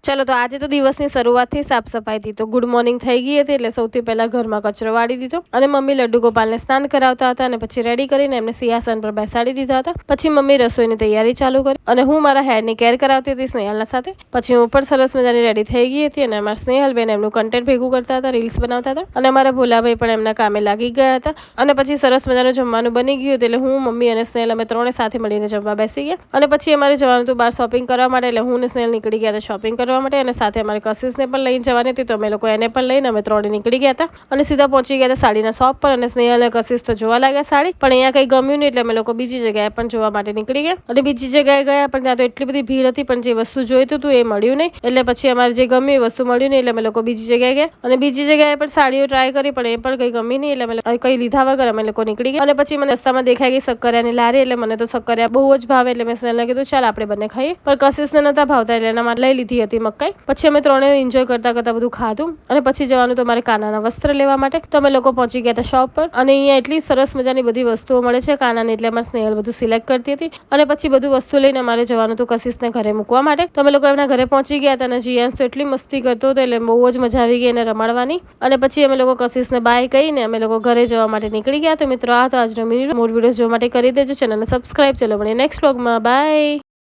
ચલો તો આજે તો દિવસની શરૂઆતથી સાફ સફાઈથી તો ગુડ મોર્નિંગ થઈ ગઈ હતી, એટલે સૌથી પહેલા ઘરમાં કચરો વાળી દીધો અને મમ્મી લડ્ડુ ગોપાલને સ્નાન કરાવતા હતા અને પછી રેડી કરીને એમને સિંહાસન પર બેસાડી દીધા હતા. પછી મમ્મી રસોઈની તૈયારી ચાલુ કરી અને હું મારા હેરની કેર કરાવતી હતી સ્નેહલના સાથે. પછી હું પણ સરસ મજાની રેડી થઈ ગઈ હતી અને અમારા સ્નેહલબેન એમનું કન્ટેન્ટ ભેગું કરતા હતા, રીલ્સ બનાવતા હતા અને અમારા ભોલાભાઈ પણ એમના કામે લાગી ગયા હતા. અને પછી સરસ મજાનું જમવાનું બની ગયું એટલે હું, મમ્મી અને સ્નેહલ અમે ત્રણે સાથે મળીને જમવા બેસી ગયા. અને પછી અમારે જવાનું હતું બહાર શોપિંગ કરવા માટે, એટલે હું ને સ્નેહલ નીકળી ગયા હતા શોપિંગ કરવા માટે અને સાથે અમારે કશિશને પણ લઈને જવાની હતી, તો અમે લોકો એને પણ લઈને અમે ત્રણે નીકળી ગયા હતા અને સીધા પહોંચી ગયા હતા સાડીના શોપ પર. અને સ્નેહલ અને કશિશ તો જોવા લાગ્યા સાડી, પણ અહીંયા કંઈ ગમ્યું નહીં એટલે અમે લોકો બીજી જગ્યાએ પણ જોવા માટે નીકળી ગયા. અને બીજી જગ્યાએ ગયા પણ ત્યાં તો એટલી બધી ભીડ હતી, પણ જે વસ્તુ જોઈતું હતું એ મળ્યું નહીં. એટલે પછી અમારે જે ગમ્યું એ વસ્તુ મળ્યું નહીં એટલે અમે લોકો બીજી જગ્યાએ ગયા અને બીજી જગ્યાએ પણ સાડીઓ ટ્રાય કરી, પણ એ પણ કંઈ ગમી નહીં એટલે અમે કંઈ લીધા વગર અમે લોકો નીકળી ગયા. અને પછી મને રસ્તામાં દેખાઈ ગઈ શક્કરિયાની લારી, એટલે મને તો શક્કરિયા બહુ જ ભાવે એટલે મેં સ્નેહલને કીધું ચાલ આપણે બંને ખાઈએ, પણ કશિશને નતા ભાવતા એટલે એના માટે લઈ લીધી હતી મકાઈ. પછી અમે ત્રણે એન્જોય કરતા કરતા બધું ખાધું અને પછી જવાનું તો મારે કાનાના વસ્ત્ર લેવા માટે. તો અમે લોકો પહોંચી ગયા હતા શોપ પર અને અહીંયા એટલી સરસ મજાની બધી વસ્તુઓ મળે છે કાનાની, એટલે અમારે સ્નેહલ બધું સિલેક્ટ કરતી હતી અને પછી બધું વસ્તુ લઈને અમારે જવાનું હતું કશિશને ઘરે મૂકવા માટે. તો અમે લોકો એમના ઘરે પહોંચી ગયા હતા અને જીયાંશ તો એટલી મસ્તી કરતો હતો એટલે બહુ જ મજા આવી ગઈ એને રમાડવાની. અને પછી અમે લોકો કશિશને બાય કહીને અમે લોકો ઘરે જવા માટે નીકળી ગયા. તો મિત્રો આ તો આજનો મોર વિડીયો જોવા માટે કરી દેજો, ચેનલને સબસ્ક્રાઇબ. ચલો મળીએ નેક્સ્ટ વ્લોગમાં, બાય.